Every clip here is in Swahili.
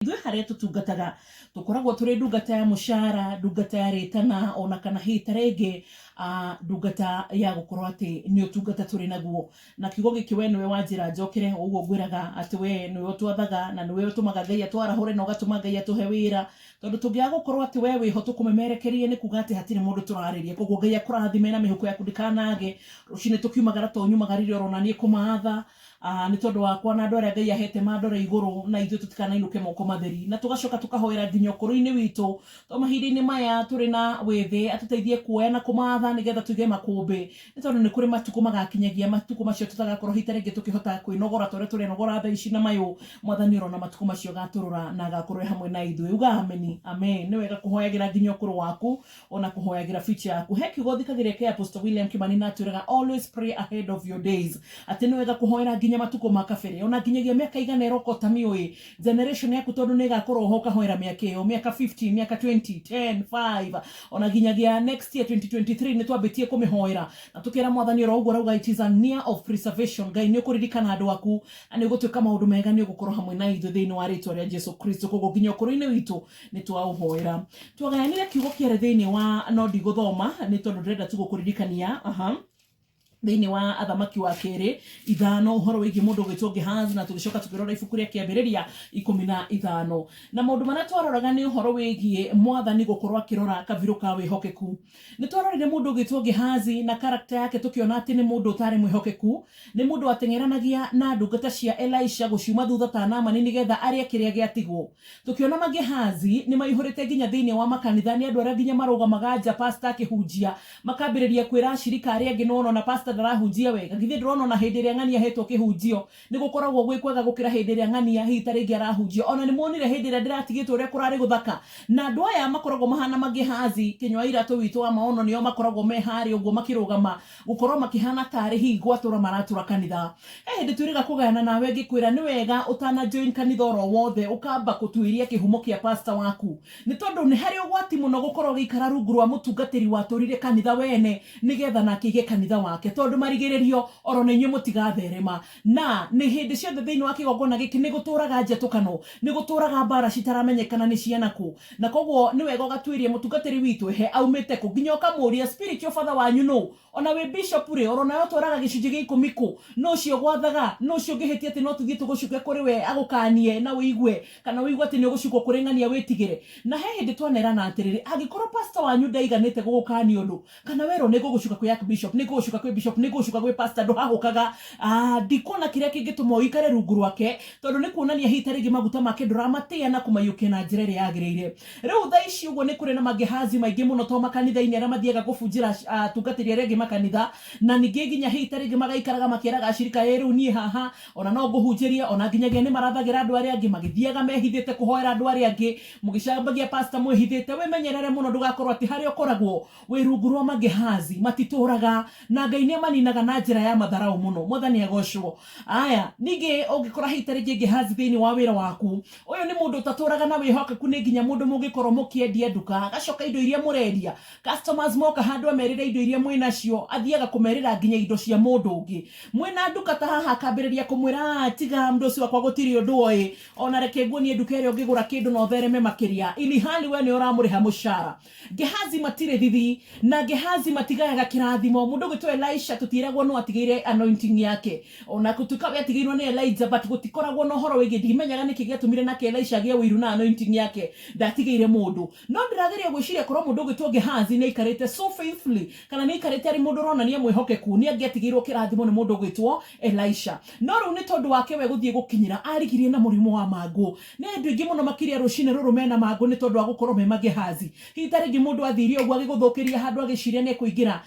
Ithuĩ harĩa tũtungataga tũkoragwo tũrĩ ndungata ya mũcara, ndungata ya rĩtana, ona kana hihi ta rĩngĩ ndungata ya gũkorwo atĩ nĩ ũtungata tũrĩ naguo. Na kiugo gĩkĩ we nĩwe wanjĩra njokere, ũguo ngwĩraga atĩ we nĩwe ũtwathaga na nĩwe ũtũmaga Ngai atwarahũre na ũgatũma Ngai atũhe wĩra, tondũ tũngĩaga gũkorwo atĩ we wĩho tũkũmemerekerie nĩ kuga atĩ hatirĩ mũndũ tũrarĩria. Koguo Ngai akũrathime na mĩhuko yaku ndikanage, rũcinĩ tũkiumagara to nyumagarire orona niĩ kũmatha nĩ tondũ wakwa na andũ arĩa Ngai ahete mandore igũrũ, na ithuĩ tũtikanainũke moko matheri, na tũgacoka tũkahoera nginya ũkũrũ-inĩ witũ, to mahinda-inĩ maya tũrĩ na wĩthĩ atũteithie kuoya na kũmatha nĩgetha tuge makũmbĩ, nĩ tondũ nĩ kũrĩ matukũ magakinyagia, matukũ macio tũtagakorwo hita rĩngĩ tũkĩhota kwĩnogora torĩa tũrenogora thaa ici na mayũ. Mwathani orona matukũ macio gatũrora na agakorwo hamwe na ithuĩ. Uga ameni. Amen. Nĩ wega kũhoyagĩra nginya ũkũrũ waku, ona kũhoyagĩra future yaku. He kiugo thikagĩrĩria kĩa Apostle William Kimani na atwĩraga always pray ahead of your days, atĩ nĩ wega kũhoera nginya matukũ ma kabere, ona nginyagia mĩaka igana ĩroko mĩũĩ generation yaku, tondũ nĩ ĩgakorwo ho ũkahoera mĩaka ĩyo, mĩaka 50, mĩaka 20, 10, 5, ona nginyagia next year 2023 nĩ twambĩtie kũmĩhoera, na tũkĩra Mwathani oro ũguo rauga it is a year of preservation. Ngai nĩ ũkũririkana andũ aku na nĩ ũgũtuĩka maũndũ mega, nĩ ũgũkorwo hamwe na ithuĩ thĩinĩ wa rĩtwa rĩa Jesu Kristo. Koguo nginya ũkũrũ-inĩ witũ nĩ twaũhoera. Twagayanire kiugo kĩarĩ thĩinĩ wa no ndigũthoma nĩ tondũ ndĩrenda tu gũkũririkania thĩinĩ wa Athamaki wa kerĩ 5 ũhoro wĩgiĩ mũndũ ũgwĩtwo Gehazi, na tũgĩcoka tũkĩrora ibuku rĩa kĩambĩrĩria 15. Na maũndũ marĩa twaroraga nĩ ũhoro wĩgiĩ Mwathani gũkorwo akĩrora kabirũ ka wĩhokeku. Nĩ twarorire mũndũ ũgwĩtwo Gehazi na karakta yake, tũkĩona atĩ nĩ mũndũ ũtarĩ mwĩhokeku, nĩ mũndũ wateng'eranagia na ndungata cia Elisha gũciuma thutha ta Naamani nĩgetha arĩa kĩrĩa gĩatigwo. Tũkĩona Magehazi nĩ maihũrĩte nginya thĩinĩ wa makanitha, nĩ andũ arĩa nginya marũgamaga nja pastor akĩhunjia, makambĩrĩria kwĩra acirika arĩa angĩ no na pastor ndarahunjia wega. Githĩ ndĩrona na hĩndĩ ĩrĩa ng'ania hetwo kĩhunjio nĩ gũkoragwo gwĩ kwega gũkĩra hĩndĩ ĩrĩa ng'ania hihi ta rĩngĩ arahunjio. Ona nĩ muonire hĩndĩ ĩrĩa ndĩratigĩtwo ũrĩa kũrarĩ gũthaka, na andũ aya makoragwo mahana Magehazi, kĩnyua iratũ witũ wa maono, nĩo makoragwo me harĩa ũguo makĩrũgama gũkorwo makĩhana tarĩ hihi gwatũra maratũra kanitha. He hĩndĩ twĩrĩga kũgayana nawe ngĩkwĩra nĩ wega ũtana join kanitha oro wothe ũkamba gũtuĩria kĩhumo kĩa pastor waku, nĩ tondũ nĩ harĩ ũgwati mũno gũkorwo gĩikara rungu rwa mũtungatĩri watũrire kanitha wene nĩgetha nake aige kanitha wake, tondũ marigĩrĩrio oro na inyuĩ mũtigatherema. Na nĩ hĩndĩ ciothe thĩinĩ wa kĩgongona gĩkĩ nĩ gũtũraga njatũkano, nĩ gũtũraga mbara citaramenyekana nĩ ciana kũ, na koguo nĩ wega ũgatuĩria mũtungatĩri witũ he aumĩte kũ, nginya ũkamũria spiritual father wanyu no, ona we bishop rĩ oro nayo twaraga gĩcunjĩ gĩa 10 kũ, no ũcio gwathaga, no ũcio ũngĩhĩtia atĩ no tũthiĩ tũgũcuke kũrĩ we agũkanie na wĩigue, kana wĩigue atĩ nĩ ũgũcukwo kũrĩ ng'ania wĩtigĩre. Na he hĩndĩ twanerana atĩrĩrĩ, angĩkorwo pastor wanyu ndaiganĩte gũgũkania ũndũ, kana wero nĩ ngũgũcuka kwĩ bishop, nĩ ngũgũcuka kwĩ bishop, nĩ ngũgũcuka kwĩ pastor, ndũhahũkaga, ndikuona kĩrĩa kĩngĩtũma ũikare rungu rwake, tondũ nĩ kuonania hihi ta rĩngĩ maguta make ndũramatĩa na kũmaiyũkia na njĩra ĩrĩa yagĩrĩire. Rĩu thaa ici ũguo nĩ kũrĩ na Magehazi maingĩ mũno to makanitha-inĩ arĩa mathiaga gũbunjĩra atungatĩri arĩa angĩ makanitha, na ningĩ nginya hihi ta rĩngĩ magaikaraga makĩeraga acirika rĩu niĩ haha ona no ngũhunjĩria, ona nginyagia nĩ marathagĩra andũ arĩa angĩ, magĩthiaga mehithĩte kũhoera andũ arĩa angĩ, mũgĩcambagia pastor mwĩhithĩte. Wĩmenyerere mũno ndũgakorwo atĩ harĩa ũkoragwo wĩ rungu rwa Magehazi, matitũraga na Ngai nĩ maninaga na njĩra ya matharaũ mũno. Mwathani agocwo. Aya ningĩ ũngĩkora hihi ta rĩngĩ Gehazi thĩinĩ wa wĩra waku, ũyũ nĩ mũndũ ũtatũraga na wĩhokeku, nĩ nginya mũndũ mũngĩkorwo mũkĩendia nduka, agacoka indo iria mũrendia customers moka handũ amerĩre indo iria mwĩnacio, athiaga kũmerĩra nginya indo cia mũndũ ũngĩ. Mwĩna nduka ta haha akambĩrĩria kũmwĩra tiga mũndũ ũcio wakwa gũtirĩ ũndũ oĩ, ona reke nguonie nduka ĩrĩa ũngĩgũra kĩndũ na ũthereme makĩria, ili hali we nĩ ũramũrĩha mũcara. Gehazi matirĩ thithi na Gehazi matigayaga kĩrathimo. Mũndũ ũgwĩtwo Elisha tũtiragwo no atigĩire anointing yake, ona gũtuĩka we atigĩirwo nĩ Elijah, but gũtikoragwo na ũhoro wĩgiĩ, ndimenyaga nĩkĩ gĩatũmire nake Elisha agĩe ũiru na anointing yake, ndatigĩire mũndũ. No ndĩrageria gwĩciria korwo mũndũ ũgwĩtwo Gehazi nĩ aikarĩte so faithfully, kana nĩ aikarĩte arĩ mũndũ ũronania mwĩhokeku, nĩ angĩatigĩirwo kĩrathimo nĩ mũndũ ũgwĩtwo Elisha. No rĩu nĩ tondũ wake we gũthiĩ gũkinyĩra arigirie na mũrimũ wa mangũ. Nĩ andũ aingĩ mũno makĩria rũcinĩ rũrũ mena mangũ nĩ tondũ wa gũkorwo me Magehazi. Hihi ta rĩngĩ mũndũ athiire ũguo agĩgũthũkĩria handũ agĩciria nĩ ekũingĩra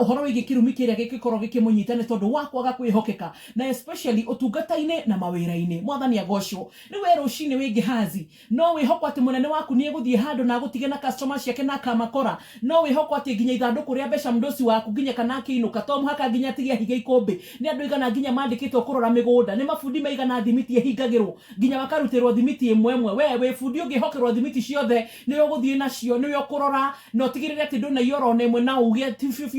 ũhoro wĩgiĩ kĩrumi kĩrĩa gĩgĩkorwo gĩkĩmũnyita nĩ tondũ wa kwaga kwĩhokeka, na especially ũtungata-inĩ na mawĩra-inĩ. Mwathani agocwo. Rĩu we rũcinĩ wĩ Gehazi, no wĩhokwo atĩ mũnene waku nĩ egũthiĩ handũ na agũtige na customers ciake na akamakora, no wĩhokwo atĩ nginya ithandũkũ rĩa mbeca mdosi waku nginya kana akĩinũka to mũhaka nginya atige higa ikũmbĩ. Nĩ andũ aigana nginya mandĩkĩtwo kũrora mĩgũnda, nĩ mabundi maigana thimiti ehingagĩrwo nginya makarutĩrwo thimiti ĩmwe ĩmwe. We bundi ũngĩhokerwo thimiti ciothe nĩwe ũgũthiĩ nacio, nĩwe ũkũrora na ũtigĩrĩre atĩ ndũnaiya oro na ĩmwe na uge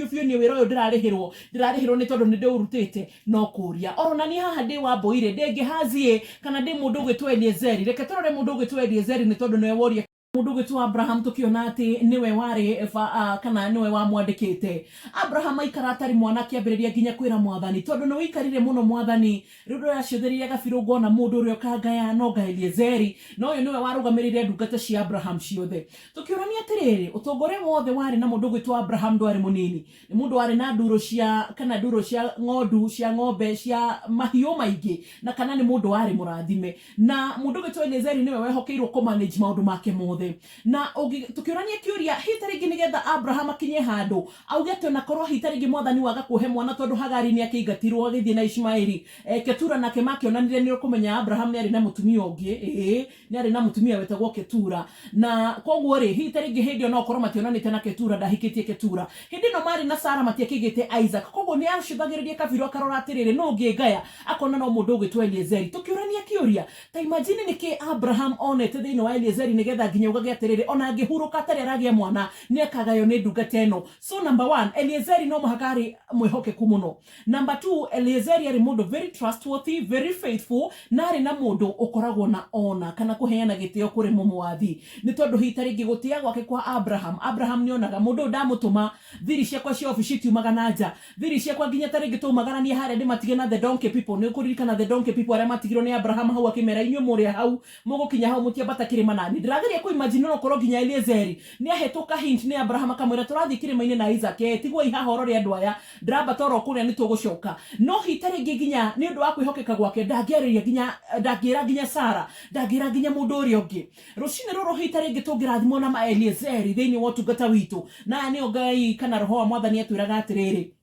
biũ nĩ wĩra ũyũ ndĩrarĩhĩrwo. tondu ndirarihirwo ni tondu ninde urutite no kuria orona ni haha ndi wa Boire ndi Gehazi kana ndi mundu gwitwa Eliezeri reke turore mundu gwitwa Eliezeri ni tondu niwe woria mundu gwitwa Abraham tukiona ati niwe wari kana niwe wamwandikite Abraham aikara atari mwana kiambiriria nginya kwira mwathani tondu no ikarire muno mwathani riu yaciuthiriria gabirungo na mundu urio kangaya no ga Eliezeri no yo niwe warugamirire ndungata cia Abraham ciothe tukiorania atiriri utongore wothe wari na mundu gwitwa Abraham ndwari munini ni mundu wari na nduro cia ng'ondu cia ng'ombe cia mahiũ maingi na kana ni mundu wari murathime na mundu gwitwa Eliezeri niwe wehokeirwo ko manage maundu make mothe na tukiorania kiuria hitaringi nigetha Abraham akinye handu auge ati na korwo hitaringi mwathani waga kuhe mwana tondu Hagari ni akiingatirwo agithie na Ishmaeli Ketura nake makionanire ni kumenya Abraham ni ari na mutumia ungi ni ari na mutumia wetagwo Ketura na koguo ri hitaringi hindi no korwo mationanite na Ketura ndahikitie Ketura hindi no mari na Sara matiakigite Isaac koguo ni acithagiririe kabiru akarora atiriri no ngingaya akona no mundu gwitwa Eliezeri tukiorania kiuria ta imagine niki Abraham onete thiini wa Eliezeri nigetha nginya ugagia atiriri ona ngihuruka atari aragia mwana ni akagayo ni ndungata eno so number 1 Eliezeri no muhakari mwihokeku muno number 2 Eliezeri ari mundu very trustworthy very faithful na ari na mundu ukoragwo na ona kana kuheana gitio kuri mumwathi ni tondu hitaringi gutia gwake kwa Abraham ni onaga mundu ndamutuma thiri ciakwa cia office tiumaga na nja thiri ciakwa nginya taringi tumagana ni hare ndi matige na the donkey people ni kuririkana the donkey people aria matigirwo ni Abraham hau akimera inyu muri hau mugukinya hau mutiambata kirima nani ndirageria ku imagine no korwo nginya Eliezeri ni ahetuka hint ni Abraham akamwira turathi kirima-ini na Isaac tigwo ihahoro ri andu aya ndiramba toro kuria ni tugucoka no hitaringi nginya ni undu wa kwihokeka gwake ndangeriria ndangira nginya Sara ndangira nginya mundu uri ungi rucine roro hitaringi tungirathimo na Eliezeri thiini wa tungata witu na ni Ngai kana roho wa mwathani atwiraga atiriri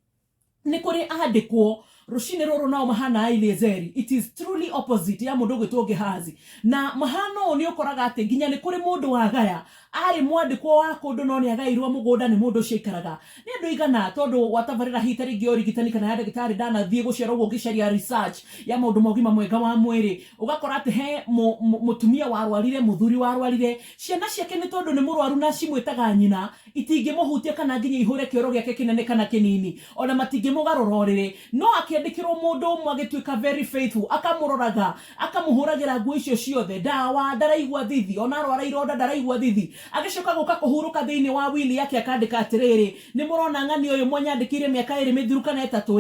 ni kuri andikwo rucine roro nao mahana Eliezeri it is truly opposite ya mundu gwitwo Gehazi na mahano ni ukoraga ati nginya ni kuri mundu wa gaya ari mwandikwo wa kundu no ni agairwo mugunda ni mundu cikaraga ni andu igana tondu watabarira hitaringi origitani kana ya ndagitari dana thie guciara ugo gicaria research ya maundu mogima mwega wa mwiri ugakora ati he mutumia warwarire muthuri warwarire ciana ciake ni tondu ni murwaru na cimwitaga nyina itingi muhutia kana nginya ihure kioro giake kinene kana kinini ona matingi mugarororire no akiandikirwo mundu mwagituika very faithful akamuroraga akamuhuragira nguo icio ciothe dawa ndaraigua thithi ona arwara ironda ndaraigua thithi agicoka guka kuhuruka thiini wa wili yake akandika atiriri ni murona ng'ani uyu mwanyandikire miaka iri mithiru kana etatu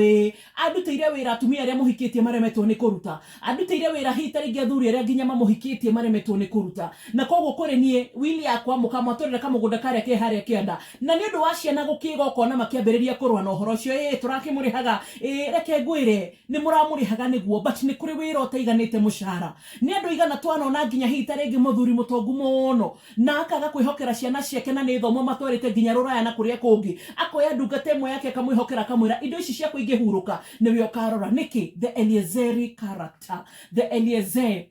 andutire wira atumia aria muhikitie maremetwo ni kuruta andutire wira hitaringi athuri aria nginya mamuhikitie maremetwo ni kuruta na koguo kuri nie wili yakwa mukamwatorera kamugunda karia ke haria kianda na ni undu wa ciana gukigoko na makiambiriria kurwa na uhoro ucio turakimurihaga reke ngwire ni muramurihaga niguo but ni kuri wira utaiganite mushara ni andu igana twanona nginya hitaringi muthuri mutongu muno na akaga kwihokera ciana ciake na ni thomo matwarite nginya ruraya na kuria kungi akoya ndungata imwe yake akamwihokera akamwira indo ici ciakwa ingihuruka niwe ukarora niki the Eliezeri character the Eliezer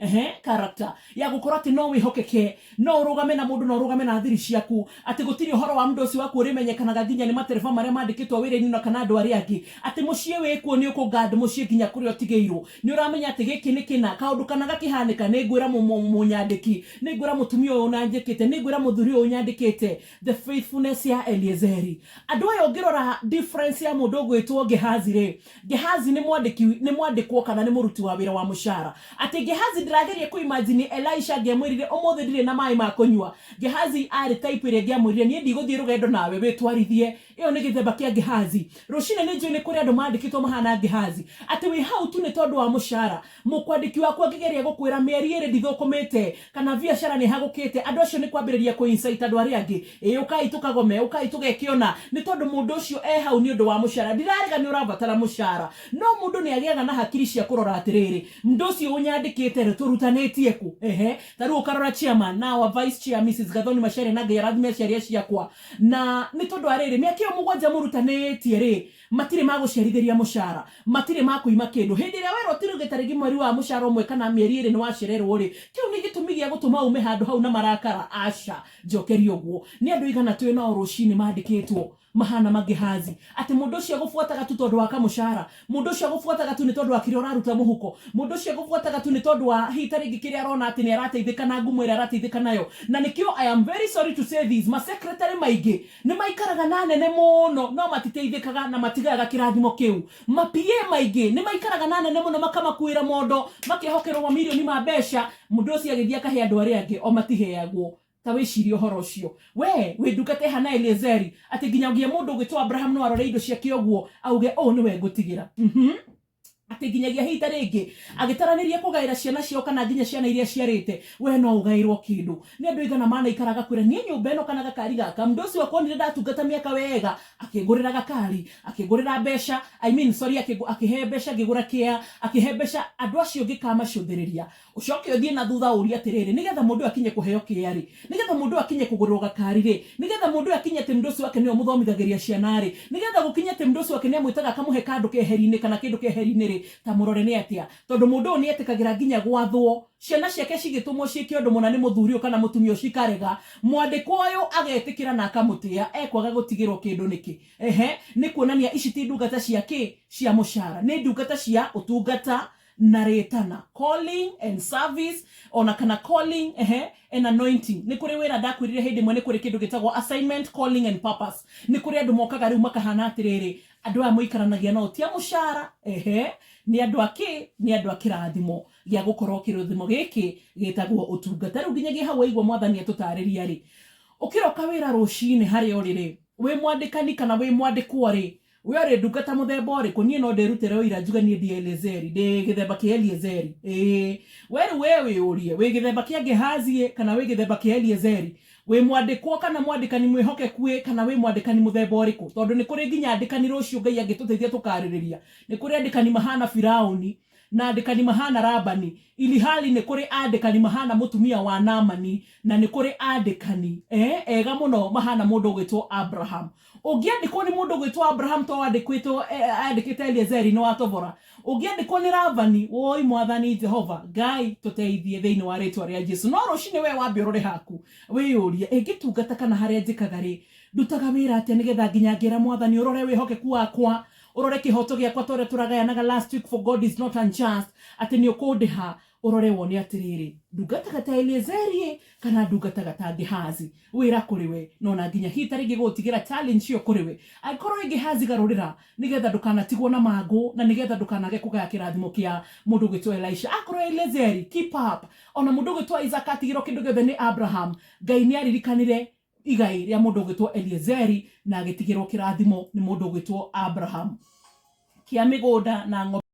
character ya gukora ati no wihokeke no urugame na mundu no urugame na thiri ciaku ati gutiri uhoro wa mundu ucio waku rimenyekanaga nginya ni matereba maria mandikitwo wira-ini na kana andu aria angi ati mucie wikuo ni ukugad mucie nginya kuria utigeirwo ni uramenya ati giki ni kina kaundu kana gakihanika ni ngwira munyandiki ni ngwira mutumia uyu unanjikite ni ngwira muthuri uyu unyandikite the faithfulness ya Eliezeri andu ayo ngirora difference ya mundu gwitwo Gehazi ri Gehazi ni mwandikwo kana ni muruti wa wira wa mushara ati Gehazi ndirageria ku imagine Elisha ngiamwirire umuthe ndire na mai ma kunywa Gehazi ari type ire ngiamwirire ni ndiguthie rugendo nawe witwarithie iyo ni githemba kia Gehazi rucine ni njui ni kuri andu mandikitwo mahana Gehazi ati wi hau tu ni tondu wa mushara mukwandiki wakwa ngigeria gukwira mieri iri ndithukumite kana biashara ni hagukite andu acio ni kwambiriria ku insight andu aria angi ukai tukagome ukai tugekiona ni tondu mundu ucio hau ni undu wa mushara ndirarega ni urabatara mushara no mundu ni agiaga na hakiri cia kurora atiriri mundu ucio unyandikite ri turutanitie ku taru ukarora chairman na wa vice chair Mrs Gathoni Macharia na Gerathime ciaria ciakwa na ni tondu ariri miakio mugwanja murutanitie ri matire maguciarithiria mushara matire makuima kindu hindi ria wero tiru gitarigi mweri wa mushara umwe kana mieri iri ni wacererwo ri kiu ni gitumi gia gutuma ume handu hau na marakara asha njokeri uguo ni andu igana twi na rucini mandikitwo mahana magihazi ati mundu cio gufuataga tu tondu wa kamushara mundu cio gufuataga tu ni tondu wa kiria uraruta muhuko mundu cio gufuataga tu ni tondu wa hitari kiria arona ati ni arateithika na ngumu ira arateithika nayo na nikio I am very sorry to say this ma secretary maige ni maikaraga na nene muno no matiteithikaga na matigaga kirathimo kiu ma PA maige ni maikaraga na nene muno makamakuira mondo makihokerwo milioni ma besha mundu cio agithia kahe andu aria angi o matiheagwo ta wicirio horo cio we ndukate hana Eliezeri ati nginyagia mundu gwitwa Abraham no arore indo cia kioguo auge niwe ngutigira ati nginyagia hita ringi agitaraniria kugaira ciana cio kana nginya ciana iria ciarite we no ugairwo kindu ni andu igana mana ikaraga kwira ni nyumba eno kana gakari gaka mundu cio akonire ndatungata miaka wega akigurira gakari akigurira besha akihe besha ngigura kia akihe besha andu acio ngikama ciuthiriria ucoke uthie na thutha uri atiriri nigetha mundu akinye kuheo kiari nigetha mundu akinye kugurirwo gakari ri nigetha mundu akinye te mundu cio akenio muthomithagiria ciana ri nigetha gukinye te mundu cio akenio mwitaga kamuhe kandu keherinne kana kindu keherinne ri ta murore ni atia tondu mundu ni etikagira nginya gwathwo ciana ciake cigitumwo ciikio ndu muna ni muthuri kana mutumio cikarega mwandiko uyu agetikira na akamutia ekwaga gutigirwo kindu niki ni kuonania ici ti ndungata ciake cia mushara ni ndungata cia utungata na retana calling and service ona kana calling and anointing ni kuri wira ndakwirire hindi mwe ni kuri kindu gitagwo assignment calling and purpose ni kuri andu mokaga riu makahana atiriri andu aya muikaranagia no tia mushara ni andu akirathimo ya gukorwo kirathimo giki gitagwo utungata riu nginyagia hawa igwa mwathani atutariria ri ukiroka wira rucini hari orire we mwandikani kana we mwandikwo ri we ori ndungata muthemba uriku nie no ndirutire wira njuga nie ndi Eliezeri ndi githemba kia Eliezeri we urie we githemba kia Gehazi kana we githemba kia Eliezeri we mwandikwo kana mwandikani mwihokeku kana we mwandikani muthemba uriku tondu ni kuri nginya andikani rucio Ngai agituteithia tukaririria ni kuri andikani mahana Firauni na andikani mahana Labani ili hali ni kuri andikani mahana mutumia wa Naamani na ni kuri andikani ega muno mahana mundu gwitwo Abraham ugiandikwo ni mundu gwitwo Abraham to andikite Eliezeri no atobora ugiandikwo ni Labani woi mwathani Jehova Ngai tuteithie thiini wa ritwa ria Jesu no rucini we wambe urore haku wiyurie ingitungata kana haria njikaga ri ndutaga wira atia nigetha nginya ngira mwathani urore wihokeku wakwa urore kihoto giakwa tore turagayanaga last week for God is not unjust ati ni ukundiha urore woni atiriri ndungataga ta Eliezeri kana ndungataga ta Gehazi wira kuriwe nona nginya hitari gigutigira challenge cio kuriwe aikorwo Gehazi garurira nigetha ndukanatigwo na mangu na nigetha ndukanage kugaya kirathimo kia mundu gwitwo Elisha akorwo Eliezeri keep up ona mundu gwitwo Isaac atigiro kindu giothe ni Abraham Ngai ni aririkanire igai ria mundu gwitwo Eliezeri na agitigirwo kirathimo ni mundu gwitwo Abraham kia migunda na